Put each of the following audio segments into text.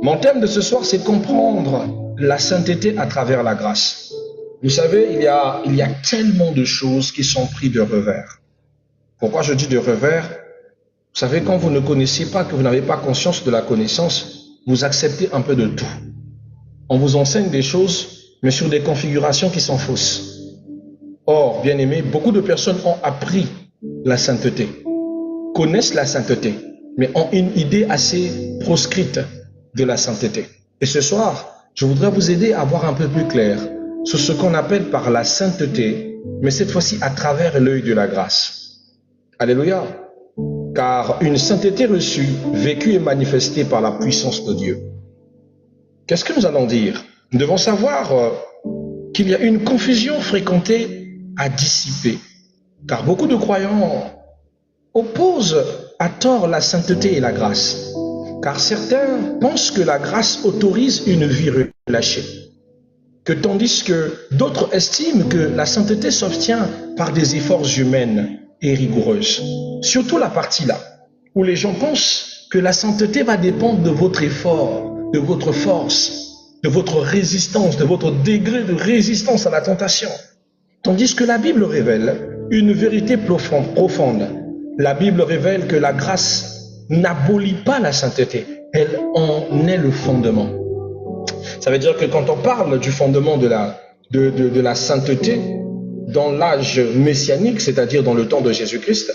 Mon thème de ce soir, c'est comprendre la sainteté à travers la grâce. Vous savez, il y a tellement de choses qui sont prises de revers. Pourquoi je dis de revers? Vous savez, quand vous ne connaissez pas, que vous n'avez pas conscience de la connaissance, vous acceptez un peu de tout. On vous enseigne des choses, mais sur des configurations qui sont fausses. Or, bien aimé, beaucoup de personnes ont appris la sainteté, connaissent la sainteté, mais ont une idée assez proscrite de la sainteté. Et ce soir, je voudrais vous aider à voir un peu plus clair sur ce qu'on appelle par la sainteté, mais cette fois-ci à travers l'œil de la grâce. Alléluia. Car une sainteté reçue, vécue et manifestée par la puissance de Dieu. Qu'est-ce que nous allons dire? Nous devons savoir qu'il y a une confusion fréquentée à dissiper. Car beaucoup de croyants opposent à tort la sainteté et la grâce. Car certains pensent que la grâce autorise une vie relâchée. Que tandis que d'autres estiment que la sainteté s'obtient par des efforts humains et rigoureuses. Surtout la partie là, où les gens pensent que la sainteté va dépendre de votre effort, de votre force, de votre résistance, de votre degré de résistance à la tentation. Tandis que la Bible révèle une vérité profonde. La Bible révèle que la grâce n'abolit pas la sainteté, elle en est le fondement. Ça veut dire que quand on parle du fondement de la sainteté, dans l'âge messianique, c'est-à-dire dans le temps de Jésus-Christ,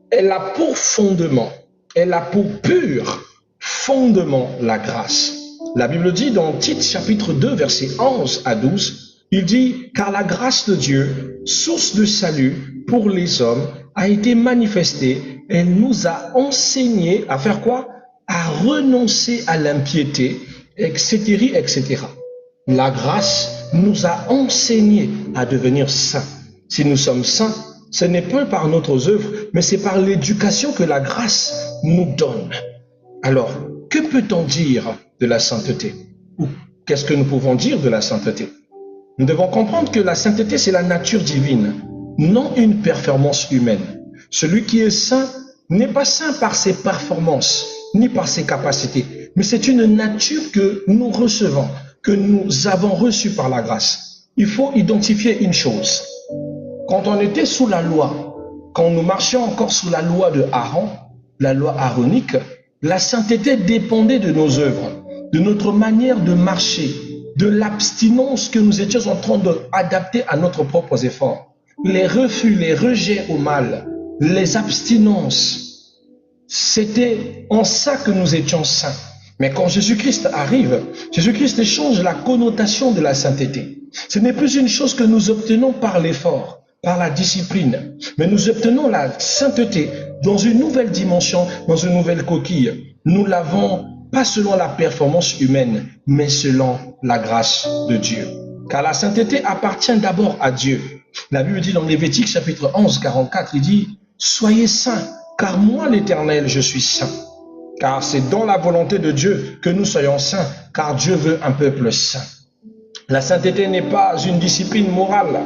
elle a pour fondement, elle a pour pur fondement la grâce. La Bible dit dans Tite chapitre 2, versets 11 à 12, il dit « Car la grâce de Dieu, source de salut pour les hommes, a été manifestée, elle nous a enseigné à faire quoi? À renoncer à l'impiété, etc., etc. » La grâce nous a enseigné à devenir saints. Si nous sommes saints, ce n'est pas par notre œuvre, mais c'est par l'éducation que la grâce nous donne. Alors, que peut-on dire de la sainteté? Ou qu'est-ce que nous pouvons dire de la sainteté? Nous devons comprendre que la sainteté, c'est la nature divine, non une performance humaine. Celui qui est saint n'est pas saint par ses performances, ni par ses capacités, mais c'est une nature que nous recevons, que nous avons reçue par la grâce. Il faut identifier une chose. Quand on était sous la loi, quand nous marchions encore sous la loi de Aaron, la loi aaronique, la sainteté dépendait de nos œuvres, de notre manière de marcher, de l'abstinence que nous étions en train d'adapter à notre propres efforts. Les refus, les rejets au mal, les abstinences, c'était en ça que nous étions saints. Mais quand Jésus-Christ arrive, Jésus-Christ change la connotation de la sainteté. Ce n'est plus une chose que nous obtenons par l'effort, par la discipline, mais nous obtenons la sainteté dans une nouvelle dimension, dans une nouvelle coquille. Nous l'avons pas selon la performance humaine, mais selon la grâce de Dieu. Car la sainteté appartient d'abord à Dieu. La Bible dit dans Lévitique chapitre 11, 44, il dit « Soyez saints, car moi l'Éternel, je suis saint. » Car c'est dans la volonté de Dieu que nous soyons saints, car Dieu veut un peuple saint. La sainteté n'est pas une discipline morale.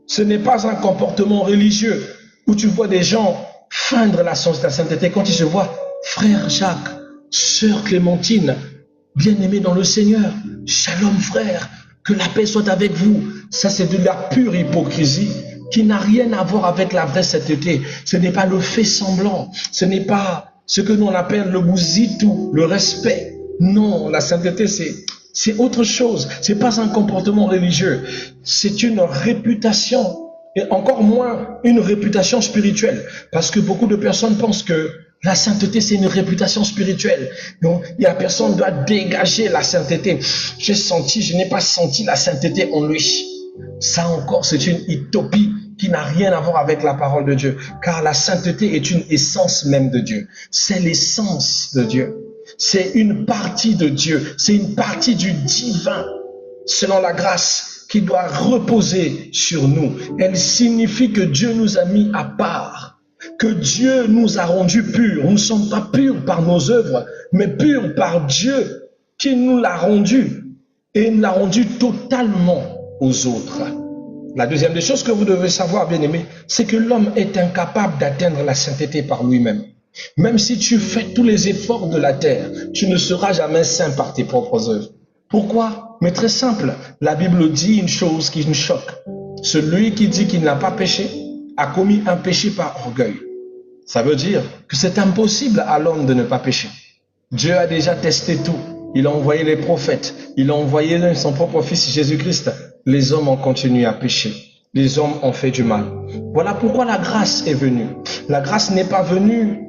Ce n'est pas un comportement religieux où tu vois des gens feindre la sainteté quand ils se voient frère Jacques, sœur Clémentine, bien-aimés dans le Seigneur, shalom frère, que la paix soit avec vous. Ça c'est de la pure hypocrisie qui n'a rien à voir avec la vraie sainteté. Ce n'est pas le fait semblant, ce n'est pas ce que nous on appelle le bouzitou, le respect. Non, la sainteté c'est autre chose. C'est pas un comportement religieux. C'est une réputation. Et encore moins une réputation spirituelle. Parce que beaucoup de personnes pensent que la sainteté, c'est une réputation spirituelle. Donc, la personne doit dégager la sainteté. Je n'ai pas senti la sainteté en lui. Ça encore, c'est une utopie qui n'a rien à voir avec la parole de Dieu. Car la sainteté est une essence même de Dieu. C'est l'essence de Dieu. C'est une partie de Dieu. C'est une partie du divin. Selon la grâce qui doit reposer sur nous. Elle signifie que Dieu nous a mis à part. Que Dieu nous a rendus purs. Nous ne sommes pas purs par nos œuvres, mais purs par Dieu qui nous l'a rendu. Et nous l'a rendu totalement aux autres. La deuxième des choses que vous devez savoir, bien-aimés, c'est que l'homme est incapable d'atteindre la sainteté par lui-même. Même si tu fais tous les efforts de la terre, tu ne seras jamais saint par tes propres œuvres. Pourquoi? Mais très simple, la Bible dit une chose qui me choque. Celui qui dit qu'il n'a pas péché a commis un péché par orgueil. Ça veut dire que c'est impossible à l'homme de ne pas pécher. Dieu a déjà testé tout. Il a envoyé les prophètes. Il a envoyé son propre fils Jésus-Christ. Les hommes ont continué à pécher. Les hommes ont fait du mal. Voilà pourquoi la grâce est venue. La grâce n'est pas venue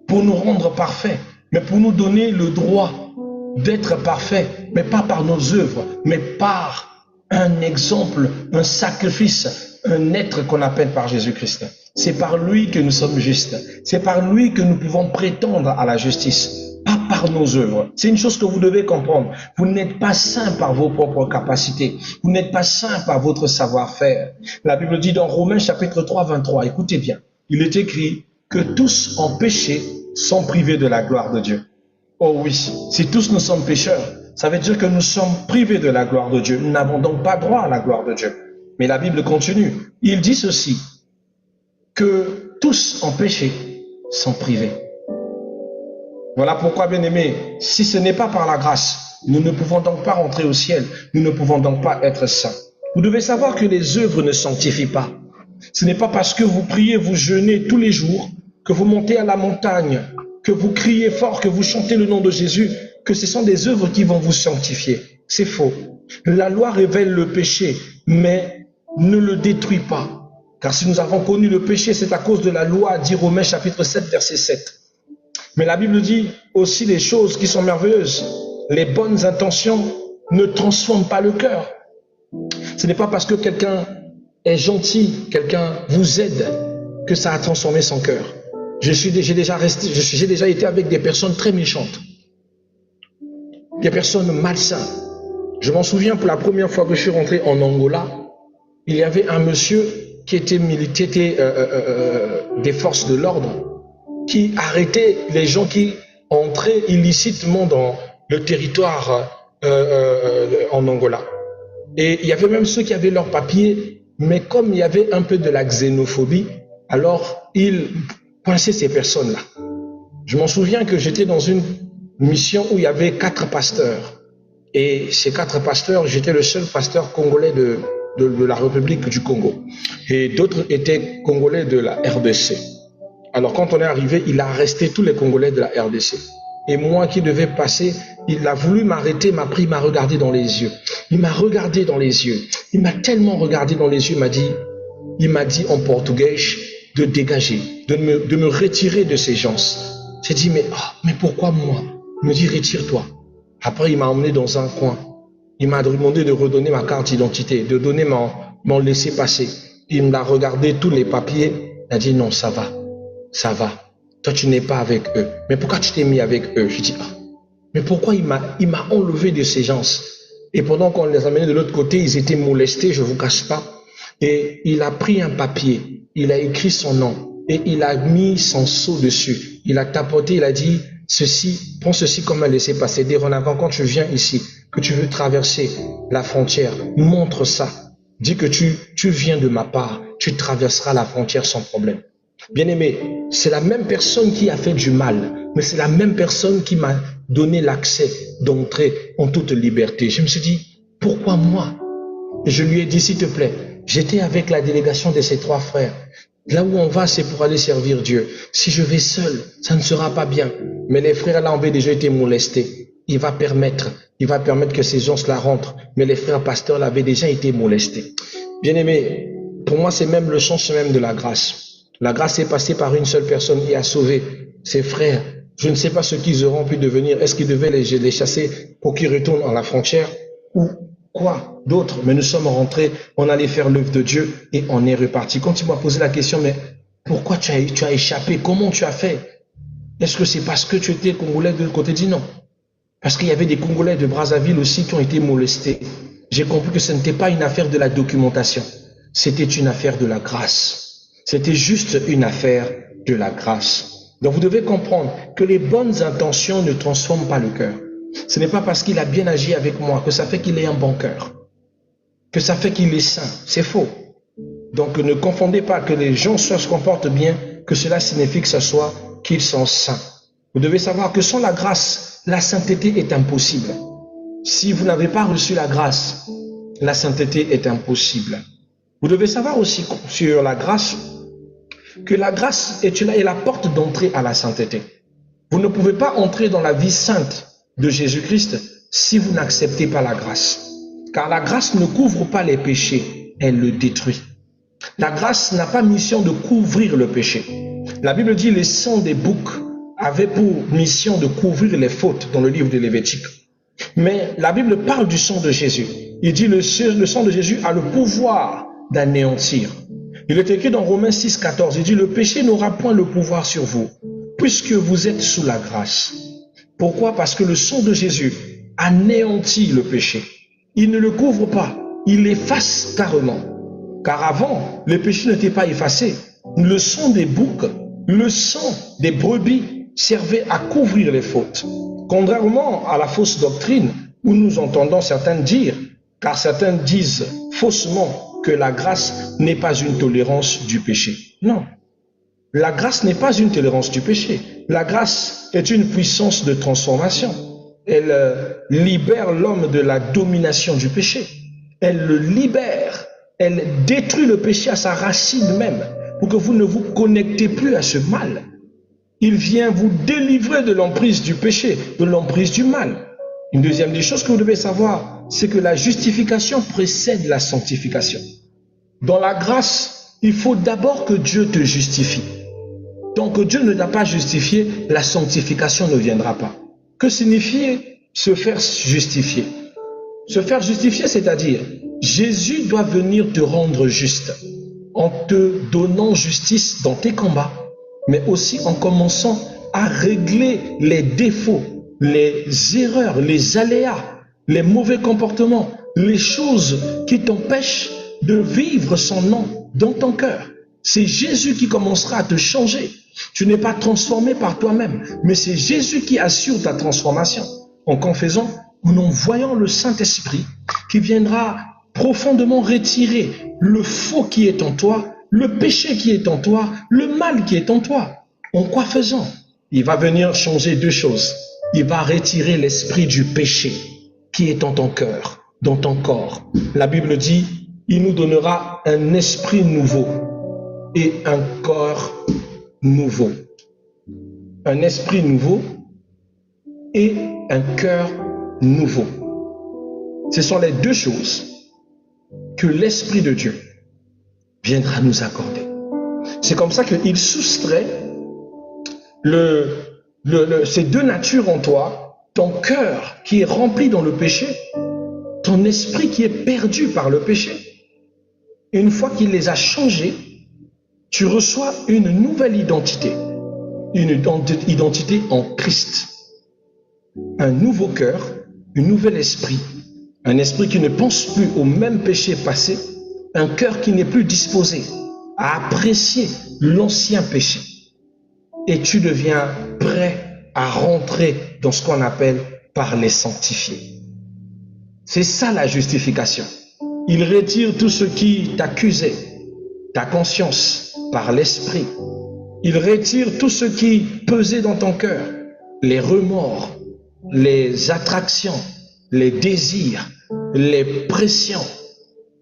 pour nous rendre parfaits, mais pour nous donner le droit d'être parfaits, mais pas par nos œuvres, mais par un exemple, un sacrifice, un être qu'on appelle par Jésus-Christ. C'est par lui que nous sommes justes. C'est par lui que nous pouvons prétendre à la justice, pas par nos œuvres. C'est une chose que vous devez comprendre. Vous n'êtes pas saint par vos propres capacités. Vous n'êtes pas saint par votre savoir-faire. La Bible dit dans Romains chapitre 3, 23, écoutez bien, il est écrit que tous ont péché sont privés de la gloire de Dieu. Oh oui, si tous nous sommes pécheurs, ça veut dire que nous sommes privés de la gloire de Dieu. Nous n'avons donc pas droit à la gloire de Dieu. Mais la Bible continue. Il dit ceci, que tous ont péché sont privés. Voilà pourquoi, bien-aimés, si ce n'est pas par la grâce, nous ne pouvons donc pas rentrer au ciel. Nous ne pouvons donc pas être saints. Vous devez savoir que les œuvres ne sanctifient pas. Ce n'est pas parce que vous priez, vous jeûnez tous les jours, que vous montez à la montagne, que vous criez fort, que vous chantez le nom de Jésus, que ce sont des œuvres qui vont vous sanctifier. C'est faux. La loi révèle le péché, mais ne le détruit pas. Car si nous avons connu le péché, c'est à cause de la loi, dit Romains chapitre 7, verset 7. Mais la Bible dit aussi des choses qui sont merveilleuses. Les bonnes intentions ne transforment pas le cœur. Ce n'est pas parce que quelqu'un est gentil, quelqu'un vous aide, que ça a transformé son cœur. J'ai déjà été avec des personnes très méchantes, des personnes malsaines. Je m'en souviens pour la première fois que je suis rentré en Angola, il y avait un monsieur qui était des forces de l'ordre, qui arrêtait les gens qui entraient illicitement dans le territoire en Angola. Et il y avait même ceux qui avaient leurs papiers, mais comme il y avait un peu de la xénophobie, alors ils coinçaient ces personnes-là. Je m'en souviens que j'étais dans une mission où il y avait 4 pasteurs. Et ces 4 pasteurs, j'étais le seul pasteur congolais de la République du Congo. Et d'autres étaient congolais de la RDC. Alors quand on est arrivé, il a arrêté tous les Congolais de la RDC. Et moi qui devais passer, il a voulu m'arrêter, m'a pris, m'a regardé dans les yeux. Il m'a regardé dans les yeux. Il m'a tellement regardé dans les yeux, il m'a dit en portugais de dégager, de me retirer de ces gens. J'ai dit, mais pourquoi moi? Il me dit, retire-toi. Après, il m'a emmené dans un coin. Il m'a demandé de redonner ma carte d'identité, de donner mon laissez-passer. Il m'a regardé tous les papiers. Il a dit, non, ça va. Ça va. Toi, tu n'es pas avec eux. Mais pourquoi tu t'es mis avec eux? Je dis, mais pourquoi il m'a enlevé de ces gens? Et pendant qu'on les amenait de l'autre côté, ils étaient molestés, je ne vous cache pas. Et il a pris un papier, il a écrit son nom et il a mis son sceau dessus. Il a tapoté, il a dit, prends ceci comme un laissez-passer. Dorénavant, quand tu viens ici, que tu veux traverser la frontière, montre ça. Dis que tu viens de ma part, tu traverseras la frontière sans problème. Bien-aimé, c'est la même personne qui a fait du mal, mais c'est la même personne qui m'a donné l'accès d'entrer en toute liberté. Je me suis dit, pourquoi moi? Et je lui ai dit, s'il te plaît, j'étais avec la délégation de ces 3 frères. Là où on va, c'est pour aller servir Dieu. Si je vais seul, ça ne sera pas bien. Mais les frères là avaient déjà été molestés. Il va permettre que ces gens-là rentrent. Mais les frères pasteurs là avaient déjà été molestés. Bien-aimé, pour moi, c'est même le sens même de la grâce. La grâce est passée par une seule personne qui a sauvé ses frères. Je ne sais pas ce qu'ils auront pu devenir. Est-ce qu'ils devaient les chasser pour qu'ils retournent à la frontière ou quoi d'autre? Mais nous sommes rentrés, on allait faire l'œuvre de Dieu et on est reparti. Quand il m'a posé la question, mais pourquoi tu as échappé? Comment tu as fait? Est-ce que c'est parce que tu étais Congolais de l'autre côté? Dit non. Parce qu'il y avait des Congolais de Brazzaville aussi qui ont été molestés. J'ai compris que ce n'était pas une affaire de la documentation. C'était une affaire de la grâce. C'était juste une affaire de la grâce. Donc vous devez comprendre que les bonnes intentions ne transforment pas le cœur. Ce n'est pas parce qu'il a bien agi avec moi que ça fait qu'il ait un bon cœur, que ça fait qu'il est saint. C'est faux. Donc ne confondez pas que les gens se comportent bien, que cela signifie que ce soit qu'ils sont saints. Vous devez savoir que sans la grâce, la sainteté est impossible. Si vous n'avez pas reçu la grâce, la sainteté est impossible. Vous devez savoir aussi sur la grâce, que la grâce est la porte d'entrée à la sainteté. Vous ne pouvez pas entrer dans la vie sainte de Jésus-Christ si vous n'acceptez pas la grâce. Car la grâce ne couvre pas les péchés, elle le détruit. La grâce n'a pas mission de couvrir le péché. La Bible dit le sang des boucs avait pour mission de couvrir les fautes dans le livre de Lévitique. Mais la Bible parle du sang de Jésus. Il dit le sang de Jésus a le pouvoir d'anéantir. Il est écrit dans Romains 6, 14, il dit le péché n'aura point le pouvoir sur vous, puisque vous êtes sous la grâce. Pourquoi? Parce que le sang de Jésus anéantit le péché. Il ne le couvre pas, il l'efface carrément. Car avant, le péché n'était pas effacé. Le sang des boucs, le sang des brebis servait à couvrir les fautes. Contrairement à la fausse doctrine, où nous entendons certains dire, car certains disent faussement que la grâce n'est pas une tolérance du péché. Non. La grâce n'est pas une tolérance du péché. La grâce est une puissance de transformation. Elle libère l'homme de la domination du péché. Elle le libère. Elle détruit le péché à sa racine même pour que vous ne vous connectez plus à ce mal. Il vient vous délivrer de l'emprise du péché, de l'emprise du mal. Une deuxième des choses que vous devez savoir, c'est que la justification précède la sanctification. Dans la grâce, il faut d'abord que Dieu te justifie. Tant que Dieu ne t'a pas justifié, la sanctification ne viendra pas. Que signifie se faire justifier? Se faire justifier, c'est-à-dire, Jésus doit venir te rendre juste en te donnant justice dans tes combats, mais aussi en commençant à régler les défauts, les erreurs, les aléas, les mauvais comportements, les choses qui t'empêchent de vivre son nom dans ton cœur. C'est Jésus qui commencera à te changer. Tu n'es pas transformé par toi-même, mais c'est Jésus qui assure ta transformation en confessant, en envoyant le Saint-Esprit qui viendra profondément retirer le faux qui est en toi, le péché qui est en toi, le mal qui est en toi. En quoi faisant? Il va venir changer deux choses. Il va retirer l'esprit du péché qui est en ton cœur, dans ton corps. La Bible dit, il nous donnera un esprit nouveau et un corps nouveau. Un esprit nouveau et un cœur nouveau. Ce sont les deux choses que l'Esprit de Dieu viendra nous accorder. C'est comme ça qu'il soustrait ces deux natures en toi, ton cœur qui est rempli dans le péché, ton esprit qui est perdu par le péché. Et une fois qu'il les a changés, tu reçois une nouvelle identité, une identité en Christ. Un nouveau cœur, un nouvel esprit, un esprit qui ne pense plus au même péché passé, un cœur qui n'est plus disposé à apprécier l'ancien péché. Et tu deviens prêt à rentrer dans ce qu'on appelle par les sanctifiés. C'est ça la justification. Il retire tout ce qui t'accusait, ta conscience, par l'esprit. Il retire tout ce qui pesait dans ton cœur, les remords, les attractions, les désirs, les pressions,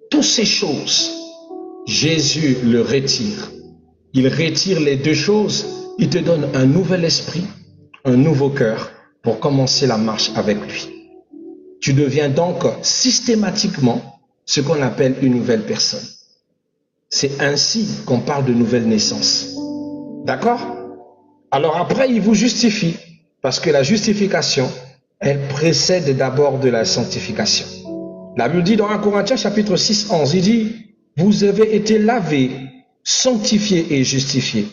toutes ces choses. Jésus le retire. Il retire les deux choses. Il te donne un nouvel esprit, un nouveau cœur pour commencer la marche avec lui. Tu deviens donc systématiquement ce qu'on appelle une nouvelle personne. C'est ainsi qu'on parle de nouvelle naissance. D'accord? Alors après, il vous justifie, parce que la justification, elle précède d'abord de la sanctification. La Bible dit dans 1 Corinthiens chapitre 6, 11, il dit, vous avez été lavés, sanctifiés et justifiés.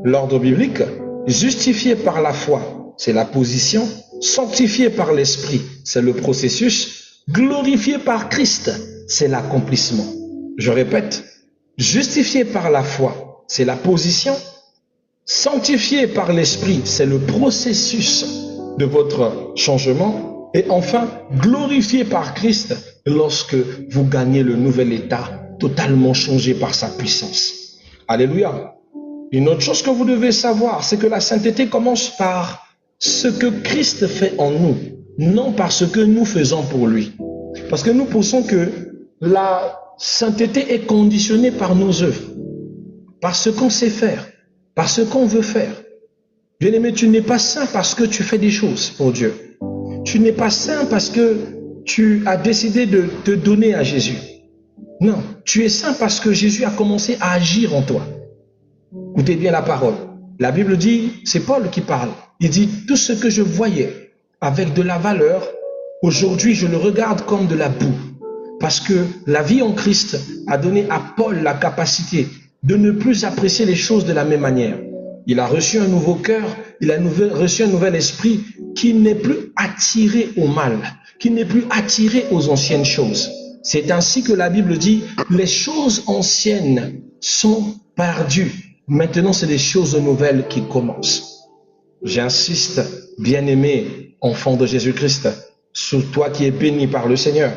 L'ordre biblique, justifié par la foi, c'est la position, sanctifié par l'esprit, c'est le processus, glorifié par Christ, c'est l'accomplissement. Je répète, justifié par la foi, c'est la position, sanctifié par l'esprit, c'est le processus de votre changement, et enfin, glorifié par Christ lorsque vous gagnez le nouvel état totalement changé par sa puissance. Alléluia. Une autre chose que vous devez savoir, c'est que la sainteté commence par ce que Christ fait en nous, non par ce que nous faisons pour lui. Parce que nous pensons que la sainteté est conditionnée par nos œuvres, par ce qu'on sait faire, par ce qu'on veut faire. Bien-aimé, tu n'es pas saint parce que tu fais des choses pour Dieu. Tu n'es pas saint parce que tu as décidé de te donner à Jésus. Non, tu es saint parce que Jésus a commencé à agir en toi. Écoutez bien la parole. La Bible dit, c'est Paul qui parle. Il dit, tout ce que je voyais avec de la valeur, aujourd'hui je le regarde comme de la boue. Parce que la vie en Christ a donné à Paul la capacité de ne plus apprécier les choses de la même manière. Il a reçu un nouveau cœur, il a reçu un nouvel esprit qui n'est plus attiré au mal, qui n'est plus attiré aux anciennes choses. C'est ainsi que la Bible dit, les choses anciennes sont perdues. Maintenant, c'est des choses nouvelles qui commencent. J'insiste, bien-aimé, enfant de Jésus-Christ, sur toi qui es béni par le Seigneur,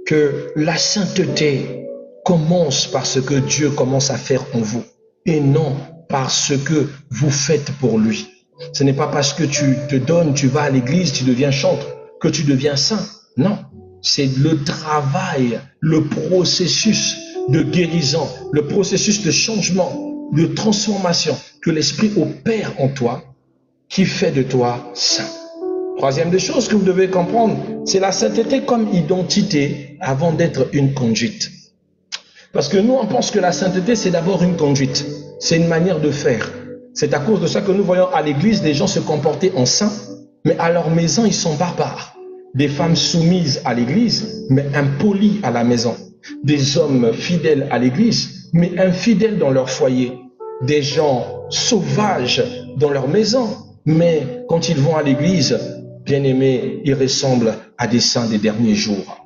que la sainteté commence par ce que Dieu commence à faire en vous et non par ce que vous faites pour lui. Ce n'est pas parce que tu te donnes, tu vas à l'église, tu deviens chantre, que tu deviens saint. Non, c'est le travail, le processus de guérison, le processus de changement, de transformation que l'Esprit opère en toi qui fait de toi saint. Troisième des choses que vous devez comprendre, c'est la sainteté comme identité avant d'être une conduite. Parce que nous, on pense que la sainteté, c'est d'abord une conduite. C'est une manière de faire. C'est à cause de ça que nous voyons à l'église des gens se comporter en saints, mais à leur maison, ils sont barbares. Des femmes soumises à l'église, mais impolies à la maison. Des hommes fidèles à l'église, mais infidèles dans leur foyer. Des gens sauvages dans leur maison, mais quand ils vont à l'église, bien-aimés, ils ressemblent à des saints des derniers jours.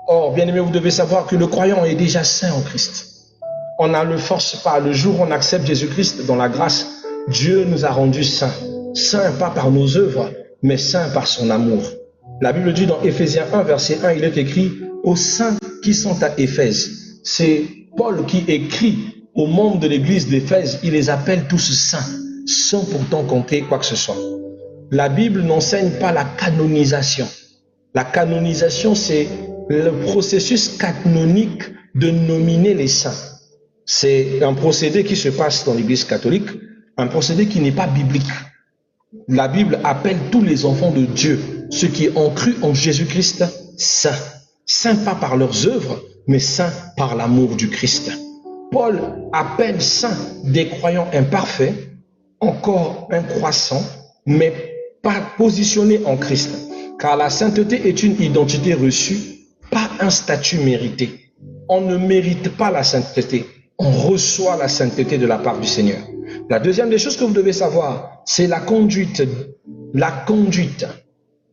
Or, bien-aimés, vous devez savoir que le croyant est déjà saint en Christ. On ne le force pas. Le jour où on accepte Jésus-Christ dans la grâce, Dieu nous a rendus saints. Saints pas par nos œuvres, mais saints par son amour. La Bible dit dans Éphésiens 1, verset 1, il est écrit « Aux saints qui sont à Éphèse ». C'est Paul qui écrit aux membres de l'église d'Éphèse, il les appelle tous saints, sans pourtant compter quoi que ce soit. La Bible n'enseigne pas la canonisation. La canonisation, c'est le processus canonique de nominer les saints. C'est un procédé qui se passe dans l'église catholique, un procédé qui n'est pas biblique. La Bible appelle tous les enfants de Dieu, ceux qui ont cru en Jésus-Christ, saints. Saints pas par leurs œuvres, mais saints par l'amour du Christ. Paul appelle saints des croyants imparfaits, encore incroissants, mais pas positionnés en Christ. Car la sainteté est une identité reçue, pas un statut mérité. On ne mérite pas la sainteté, on reçoit la sainteté de la part du Seigneur. La deuxième des choses que vous devez savoir, c'est la conduite. La conduite.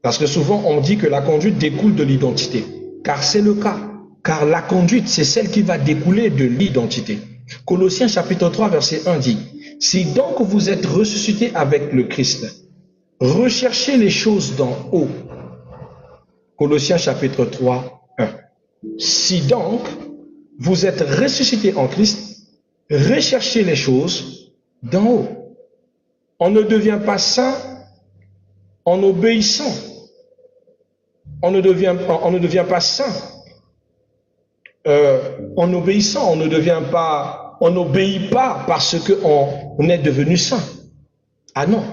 Parce que souvent on dit que la conduite découle de l'identité. Car c'est le cas. Car la conduite, c'est celle qui va découler de l'identité. Colossiens chapitre 3, verset 1 dit, « Si donc vous êtes ressuscités avec le Christ, recherchez les choses d'en haut. » Colossiens chapitre 3, 1. « Si donc vous êtes ressuscités en Christ, recherchez les choses d'en haut. » On ne devient pas saint en obéissant. On ne devient pas saint en obéissant. On n'obéit pas parce qu'on est devenu saint. Ah non.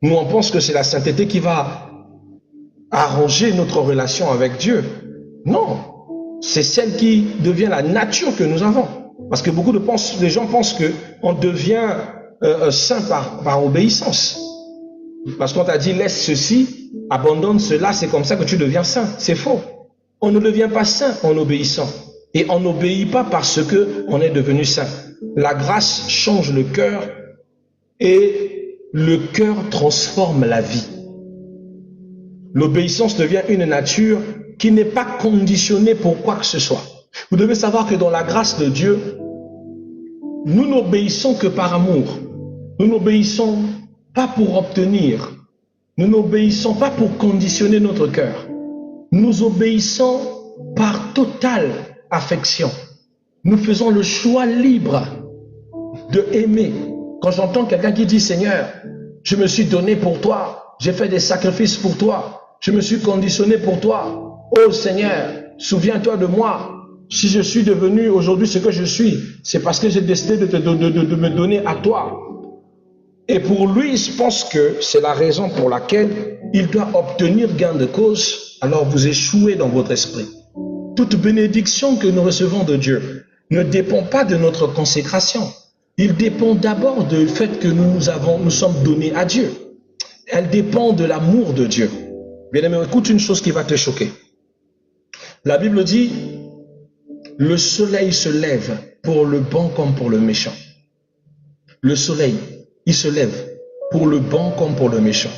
Nous, on pense que c'est la sainteté qui va arranger notre relation avec Dieu. Non. C'est celle qui devient la nature que nous avons. Parce que beaucoup de gens pensent qu'on devient saint par obéissance. Parce qu'on t'a dit laisse ceci, abandonne cela, c'est comme ça que tu deviens saint. C'est faux. On ne devient pas saint en obéissant. Et on n'obéit pas parce qu'on est devenu saint. La grâce change le cœur et le cœur transforme la vie. L'obéissance devient une nature qui n'est pas conditionnée pour quoi que ce soit. Vous devez savoir que dans la grâce de Dieu, nous n'obéissons que par amour. Nous n'obéissons pas pour obtenir. Nous n'obéissons pas pour conditionner notre cœur. Nous obéissons par totale affection. Nous faisons le choix libre de aimer Quand j'entends quelqu'un qui dit, Seigneur, je me suis donné pour toi, j'ai fait des sacrifices pour toi, je me suis conditionné pour toi. Oh Seigneur, souviens-toi de moi. Si je suis devenu aujourd'hui ce que je suis, c'est parce que j'ai décidé de me donner à toi. Et pour lui, je pense que c'est la raison pour laquelle il doit obtenir gain de cause, alors vous échouez dans votre esprit. Toute bénédiction que nous recevons de Dieu ne dépend pas de notre consécration. Il dépend d'abord du fait que nous sommes donnés à Dieu. Elle dépend de l'amour de Dieu. Bien-aimé, écoute une chose qui va te choquer. La Bible dit, le soleil se lève pour le bon comme pour le méchant. Le soleil, il se lève pour le bon comme pour le méchant.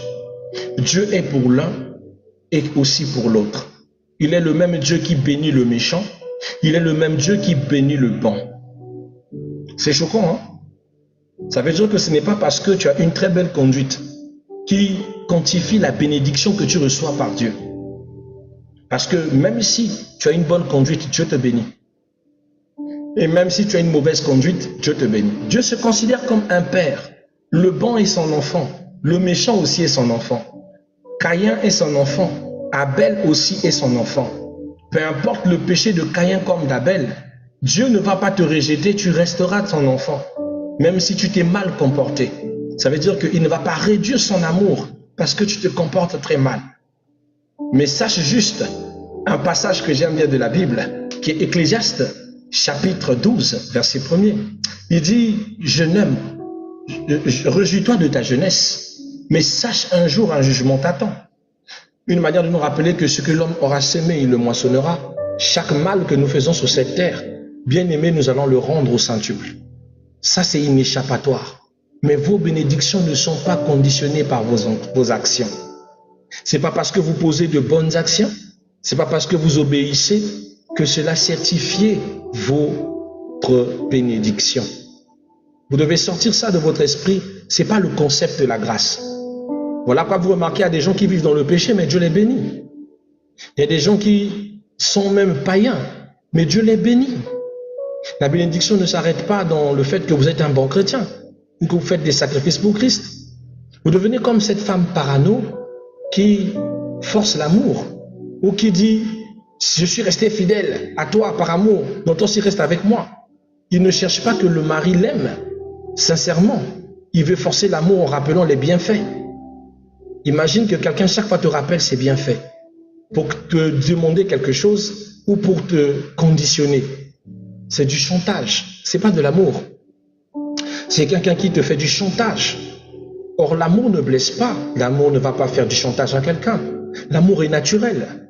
Dieu est pour l'un et aussi pour l'autre. Il est le même Dieu qui bénit le méchant. Il est le même Dieu qui bénit le bon. C'est choquant, hein? Ça veut dire que ce n'est pas parce que tu as une très belle conduite qui quantifie la bénédiction que tu reçois par Dieu. Parce que même si tu as une bonne conduite, Dieu te bénit. Et même si tu as une mauvaise conduite, Dieu te bénit. Dieu se considère comme un père. Le bon est son enfant. Le méchant aussi est son enfant. Caïn est son enfant. Abel aussi est son enfant. Peu importe le péché de Caïn comme d'Abel, Dieu ne va pas te rejeter, tu resteras son enfant. Même si tu t'es mal comporté. Ça veut dire qu'il ne va pas réduire son amour parce que tu te comportes très mal. Mais sache juste un passage que j'aime bien de la Bible, qui est Ecclésiaste, chapitre 12, verset 1er. Il dit, jeune homme, réjouis-toi de ta jeunesse, mais sache un jour un jugement t'attend. Une manière de nous rappeler que ce que l'homme aura semé, il le moissonnera. Chaque mal que nous faisons sur cette terre, bien aimé, nous allons le rendre au centuple. Ça, c'est inéchappatoire. Mais vos bénédictions ne sont pas conditionnées par vos actions. C'est pas parce que vous posez de bonnes actions, c'est pas parce que vous obéissez que cela certifie votre bénédiction. Vous devez sortir ça de votre esprit. C'est pas le concept de la grâce. Voilà pourquoi vous remarquez, il y a des gens qui vivent dans le péché, mais Dieu les bénit. Il y a des gens qui sont même païens, mais Dieu les bénit. La bénédiction ne s'arrête pas dans le fait que vous êtes un bon chrétien ou que vous faites des sacrifices pour Christ. Vous devenez comme cette femme parano qui force l'amour ou qui dit « Je suis resté fidèle à toi par amour, donc toi aussi reste avec moi ». Il ne cherche pas que le mari l'aime sincèrement. Il veut forcer l'amour en rappelant les bienfaits. Imagine que quelqu'un chaque fois te rappelle ses bienfaits pour te demander quelque chose ou pour te conditionner. C'est du chantage, c'est pas de l'amour. C'est quelqu'un qui te fait du chantage. Or, l'amour ne blesse pas. L'amour ne va pas faire du chantage à quelqu'un. L'amour est naturel.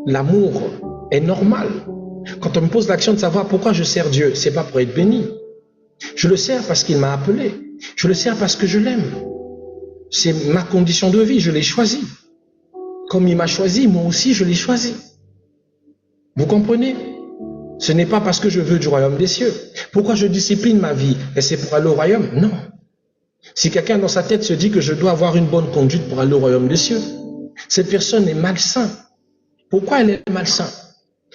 L'amour est normal. Quand on me pose l'action de savoir pourquoi je sers Dieu, c'est pas pour être béni. Je le sers parce qu'il m'a appelé. Je le sers parce que je l'aime. C'est ma condition de vie, je l'ai choisi. Comme il m'a choisi, moi aussi je l'ai choisi. Vous comprenez? Ce n'est pas parce que je veux du royaume des cieux. Pourquoi je discipline ma vie? Et c'est pour aller au royaume? Non. Si quelqu'un dans sa tête se dit que je dois avoir une bonne conduite pour aller au royaume des cieux, cette personne est malsain. Pourquoi elle est malsain?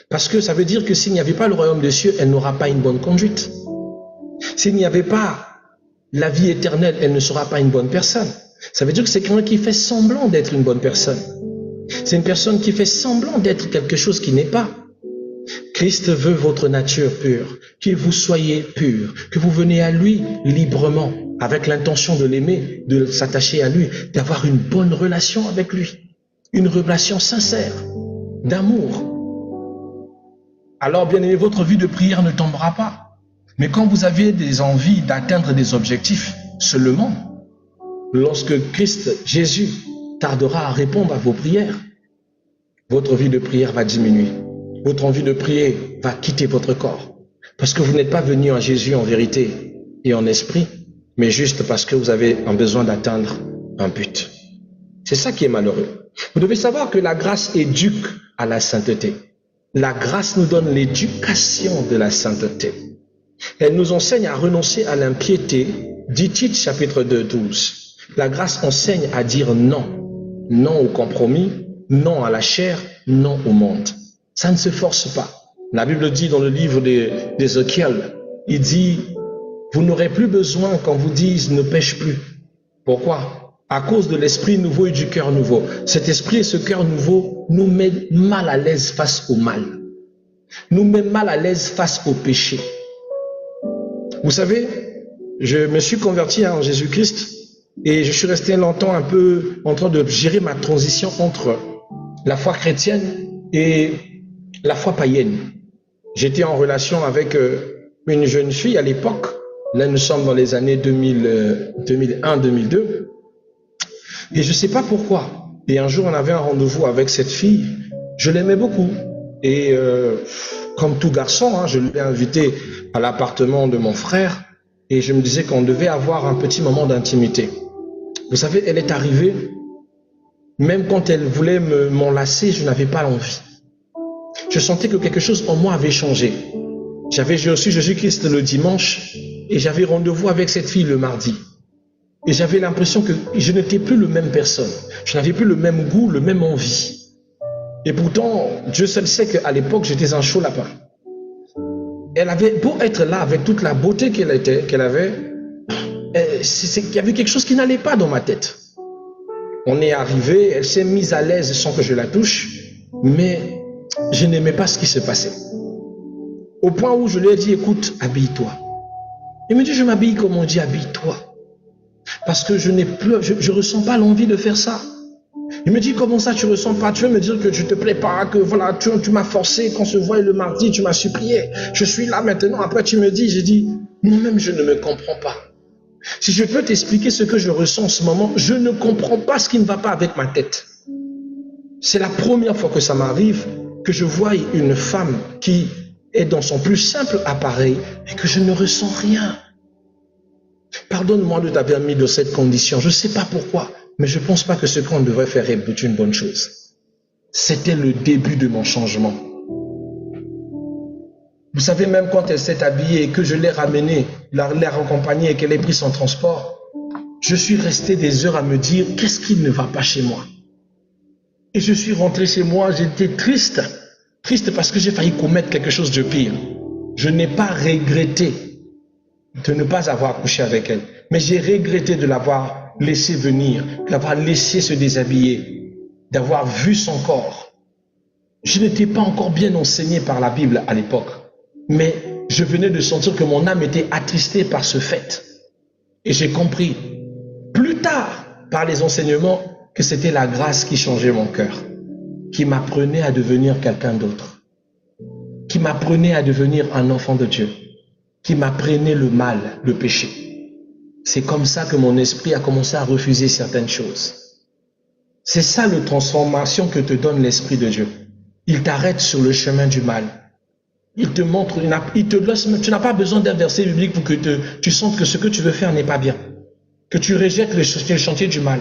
Parce que ça veut dire que s'il n'y avait pas le royaume des cieux, elle n'aura pas une bonne conduite. S'il n'y avait pas la vie éternelle, elle ne sera pas une bonne personne. Ça veut dire que c'est quelqu'un qui fait semblant d'être une bonne personne. C'est une personne qui fait semblant d'être quelque chose qui n'est pas. Christ veut votre nature pure, que vous soyez pur, que vous venez à lui librement, avec l'intention de l'aimer, de s'attacher à lui, d'avoir une bonne relation avec lui, une relation sincère, d'amour. Alors, bien aimé, votre vie de prière ne tombera pas. Mais quand vous avez des envies d'atteindre des objectifs seulement, lorsque Christ, Jésus, tardera à répondre à vos prières, votre vie de prière va diminuer. Votre envie de prier va quitter votre corps. Parce que vous n'êtes pas venu à Jésus en vérité et en esprit, mais juste parce que vous avez un besoin d'atteindre un but. C'est ça qui est malheureux. Vous devez savoir que la grâce éduque à la sainteté. La grâce nous donne l'éducation de la sainteté. Elle nous enseigne à renoncer à l'impiété, dit Tite chapitre 2, 12. La grâce enseigne à dire non. Non au compromis, non à la chair, non au monde. Ça ne se force pas. La Bible dit dans le livre d'Ézéchiel, il dit, Vous n'aurez plus besoin qu'on vous dise ne pêche plus. Pourquoi? À cause de l'esprit nouveau et du cœur nouveau. Cet esprit et ce cœur nouveau nous met mal à l'aise face au mal. Nous met mal à l'aise face au péché. Vous savez, je me suis converti en Jésus-Christ et je suis resté longtemps un peu en train de gérer ma transition entre la foi chrétienne et la foi païenne. J'étais en relation avec une jeune fille à l'époque. Là, nous sommes dans les années 2001-2002. Et je ne sais pas pourquoi. Et un jour, on avait un rendez-vous avec cette fille. Je l'aimais beaucoup. Et comme tout garçon, je l'ai invité à l'appartement de mon frère. Et je me disais qu'on devait avoir un petit moment d'intimité. Vous savez, elle est arrivée. Même quand elle voulait m'enlacer, je n'avais pas l'envie. Je sentais que quelque chose en moi avait changé. J'avais reçu Jésus-Christ le dimanche et j'avais rendez-vous avec cette fille le mardi. Et j'avais l'impression que je n'étais plus la même personne. Je n'avais plus le même goût, le même envie. Et pourtant, Dieu seul sait qu'à l'époque, j'étais un chaud lapin. Elle avait beau être là avec toute la beauté qu'elle avait, il y avait quelque chose qui n'allait pas dans ma tête. On est arrivé, elle s'est mise à l'aise sans que je la touche, mais je n'aimais pas ce qui se passait. Au point où je lui ai dit, écoute, habille-toi. Il me dit, je m'habille comme on dit, habille-toi. Parce que je ressens pas l'envie de faire ça. Il me dit, comment ça tu ressens pas? Tu veux me dire que tu te plais pas, que voilà, tu m'as forcé, qu'on se voit le mardi, tu m'as supplié. Je suis là maintenant, après tu me dis, j'ai dit, moi-même je ne me comprends pas. Si je peux t'expliquer ce que je ressens en ce moment, je ne comprends pas ce qui ne va pas avec ma tête. C'est la première fois que ça m'arrive, que je vois une femme qui est dans son plus simple appareil et que je ne ressens rien. Pardonne-moi de t'avoir mis dans cette condition. Je ne sais pas pourquoi, mais je ne pense pas que ce qu'on devrait faire est une bonne chose. C'était le début de mon changement. Vous savez, même quand elle s'est habillée et que je l'ai ramenée, l'ai accompagnée et qu'elle ait pris son transport, je suis resté des heures à me dire, qu'est-ce qui ne va pas chez moi? Et je suis rentré chez moi, j'étais triste. Triste parce que j'ai failli commettre quelque chose de pire. Je n'ai pas regretté de ne pas avoir couché avec elle. Mais j'ai regretté de l'avoir laissé venir, de l'avoir laissé se déshabiller, d'avoir vu son corps. Je n'étais pas encore bien enseigné par la Bible à l'époque. Mais je venais de sentir que mon âme était attristée par ce fait. Et j'ai compris, plus tard, par les enseignements, que c'était la grâce qui changeait mon cœur, qui m'apprenait à devenir quelqu'un d'autre, qui m'apprenait à devenir un enfant de Dieu, qui m'apprenait le mal, le péché. C'est comme ça que mon esprit a commencé à refuser certaines choses. C'est ça la transformation que te donne l'Esprit de Dieu. Il t'arrête sur le chemin du mal. Il te montre, tu n'as pas besoin d'un verset biblique pour que tu sentes que ce que tu veux faire n'est pas bien, que tu rejettes le chantier du mal.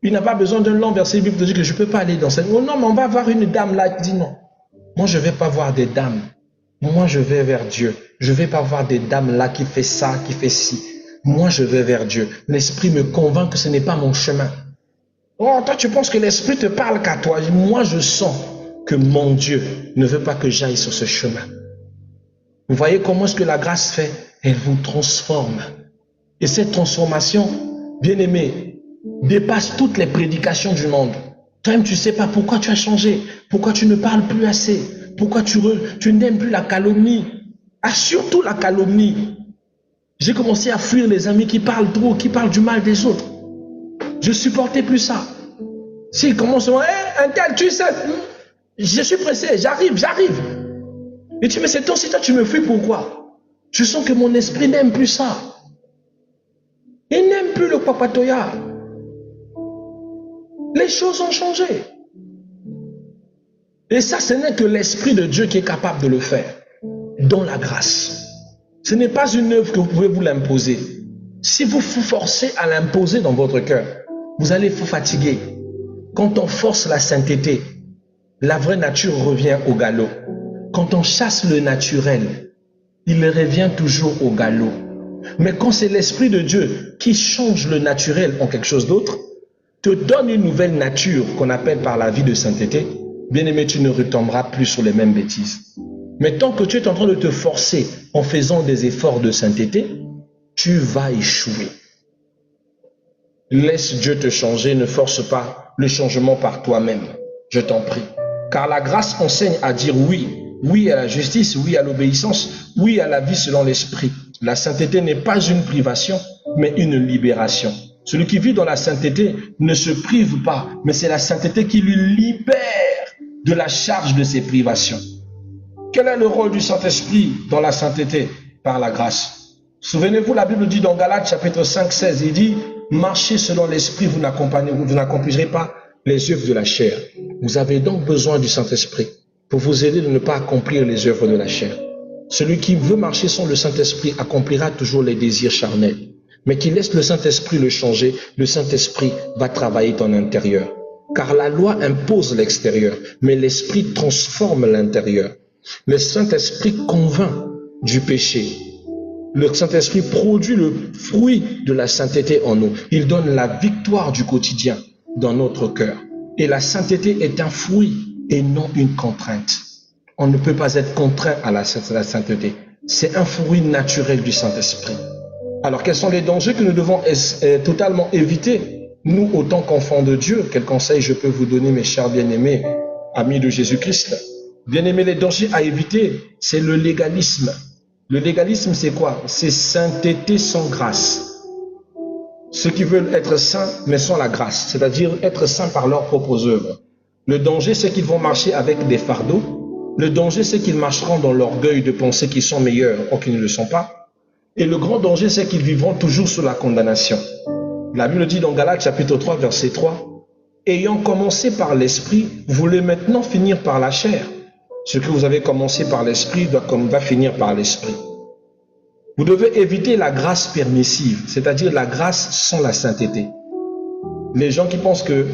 Il n'a pas besoin d'un long verset biblique pour te dire que je ne peux pas aller dans cette... Oh non, mais on va voir une dame là qui dit non. Moi, je ne vais pas voir des dames. Moi, je vais vers Dieu. Je ne vais pas voir des dames là qui fait ça, qui fait ci. Moi, je vais vers Dieu. L'Esprit me convainc que ce n'est pas mon chemin. Oh, toi, tu penses que l'Esprit te parle qu'à toi. Moi, je sens que mon Dieu ne veut pas que j'aille sur ce chemin. Vous voyez comment est-ce que la grâce fait? Elle vous transforme. Et cette transformation, bien aimé, dépasse toutes les prédications du monde. Toi-même, tu ne sais pas pourquoi tu as changé, pourquoi tu ne parles plus assez, pourquoi tu n'aimes plus la calomnie. Ah, surtout la calomnie. J'ai commencé à fuir les amis qui parlent trop, qui parlent du mal des autres. Je ne supportais plus ça. S'ils commencent à dire, un tel, tu sais, je suis pressé, j'arrive. Et tu dis, mais c'est toi, si toi tu me fuis, pourquoi? Je sens que mon esprit n'aime plus ça. Il n'aime plus le papatoya. Les choses ont changé. Et ça, ce n'est que l'Esprit de Dieu qui est capable de le faire. Dans la grâce. Ce n'est pas une œuvre que vous pouvez vous l'imposer. Si vous vous forcez à l'imposer dans votre cœur, vous allez vous fatiguer. Quand on force la sainteté, la vraie nature revient au galop. Quand on chasse le naturel, il revient toujours au galop. Mais quand c'est l'Esprit de Dieu qui change le naturel en quelque chose d'autre, te donne une nouvelle nature qu'on appelle par la vie de sainteté, bien aimé, tu ne retomberas plus sur les mêmes bêtises. Mais tant que tu es en train de te forcer en faisant des efforts de sainteté, tu vas échouer. Laisse Dieu te changer, ne force pas le changement par toi-même, je t'en prie. Car la grâce enseigne à dire oui, oui à la justice, oui à l'obéissance, oui à la vie selon l'esprit. La sainteté n'est pas une privation, mais une libération. Celui qui vit dans la sainteté ne se prive pas, mais c'est la sainteté qui lui libère de la charge de ses privations. Quel est le rôle du Saint-Esprit dans la sainteté? Par la grâce. Souvenez-vous, la Bible dit dans Galates chapitre 5, 16, il dit « Marchez selon l'Esprit, vous n'accomplirez pas les œuvres de la chair. » Vous avez donc besoin du Saint-Esprit pour vous aider de ne pas accomplir les œuvres de la chair. Celui qui veut marcher sans le Saint-Esprit accomplira toujours les désirs charnels. Mais qui laisse le Saint-Esprit le changer, le Saint-Esprit va travailler ton intérieur. Car la loi impose l'extérieur, mais l'Esprit transforme l'intérieur. Le Saint-Esprit convainc du péché. Le Saint-Esprit produit le fruit de la sainteté en nous. Il donne la victoire du quotidien dans notre cœur. Et la sainteté est un fruit et non une contrainte. On ne peut pas être contraint à la sainteté. C'est un fruit naturel du Saint-Esprit. Alors, quels sont les dangers que nous devons totalement éviter, nous, autant qu'enfants de Dieu? Quel conseil je peux vous donner, mes chers bien-aimés, amis de Jésus-Christ? Bien-aimés, les dangers à éviter, c'est le légalisme. Le légalisme, c'est quoi? C'est sainteté sans grâce. Ceux qui veulent être saints, mais sans la grâce, c'est-à-dire être saints par leurs propres œuvres. Le danger, c'est qu'ils vont marcher avec des fardeaux. Le danger, c'est qu'ils marcheront dans l'orgueil de penser qu'ils sont meilleurs, or qu'ils ne le sont pas. Et le grand danger, c'est qu'ils vivront toujours sous la condamnation. La Bible dit dans Galates chapitre 3, verset 3, « Ayant commencé par l'esprit, vous voulez maintenant finir par la chair. Ce que vous avez commencé par l'esprit va finir par l'esprit. » Vous devez éviter la grâce permissive, c'est-à-dire la grâce sans la sainteté. Les gens qui pensent que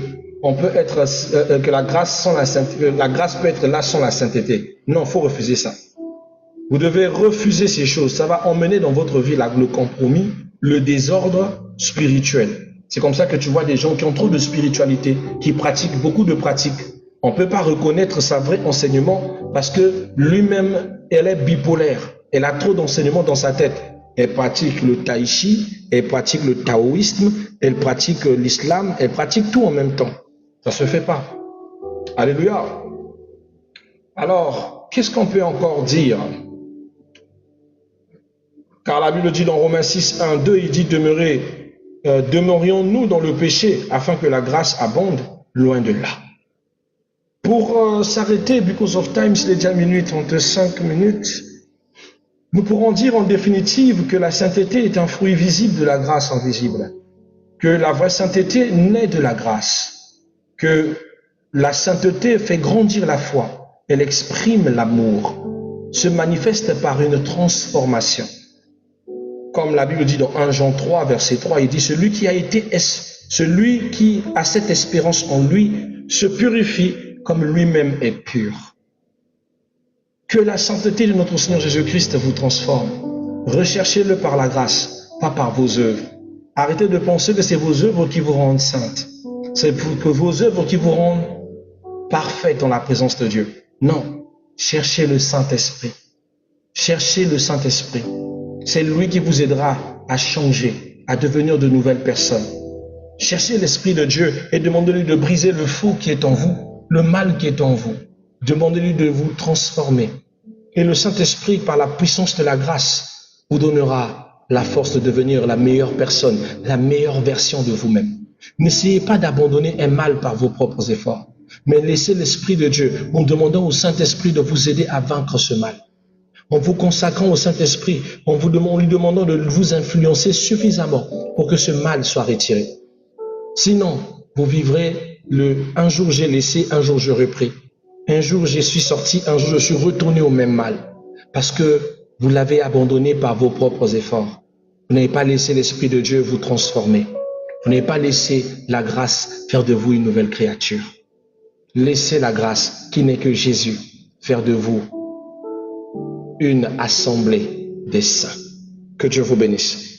la grâce peut être là sans la sainteté. Non, il faut refuser ça. Vous devez refuser ces choses. Ça va emmener dans votre vie le compromis, le désordre spirituel. C'est comme ça que tu vois des gens qui ont trop de spiritualité, qui pratiquent beaucoup de pratiques. On ne peut pas reconnaître sa vraie enseignement parce que lui-même, elle est bipolaire. Elle a trop d'enseignements dans sa tête. Elle pratique le tai chi, elle pratique le taoïsme, elle pratique l'islam, elle pratique tout en même temps. Ça ne se fait pas. Alléluia. Alors, qu'est-ce qu'on peut encore dire? Car la Bible dit dans Romains 6, 1, 2, il dit demeurions-nous dans le péché afin que la grâce abonde? Loin de là. Pour s'arrêter, because of time, il est déjà minuit 35 minutes, nous pourrons dire en définitive que la sainteté est un fruit visible de la grâce invisible. Que la vraie sainteté naît de la grâce. Que la sainteté fait grandir la foi. Elle exprime l'amour. Se manifeste par une transformation. Comme la Bible dit dans 1 Jean 3, verset 3, il dit « Celui qui a cette espérance en lui se purifie comme lui-même est pur. » Que la sainteté de notre Seigneur Jésus-Christ vous transforme. Recherchez-le par la grâce, pas par vos œuvres. Arrêtez de penser que c'est vos œuvres qui vous rendent saintes. C'est que vos œuvres qui vous rendent parfaites dans la présence de Dieu. Non, cherchez le Saint-Esprit. Cherchez le Saint-Esprit. C'est lui qui vous aidera à changer, à devenir de nouvelles personnes. Cherchez l'Esprit de Dieu et demandez-lui de briser le faux qui est en vous, le mal qui est en vous. Demandez-lui de vous transformer. Et le Saint-Esprit, par la puissance de la grâce, vous donnera la force de devenir la meilleure personne, la meilleure version de vous-même. N'essayez pas d'abandonner un mal par vos propres efforts, mais laissez l'Esprit de Dieu en demandant au Saint-Esprit de vous aider à vaincre ce mal. En vous consacrant au Saint-Esprit, en lui demandant de vous influencer suffisamment pour que ce mal soit retiré. Sinon, vous vivrez un jour j'ai laissé, un jour je repris. Un jour je suis sorti, un jour je suis retourné au même mal. Parce que vous l'avez abandonné par vos propres efforts. Vous n'avez pas laissé l'Esprit de Dieu vous transformer. Vous n'avez pas laissé la grâce faire de vous une nouvelle créature. Laissez la grâce, qui n'est que Jésus, faire de vous une assemblée des saints. Que Dieu vous bénisse.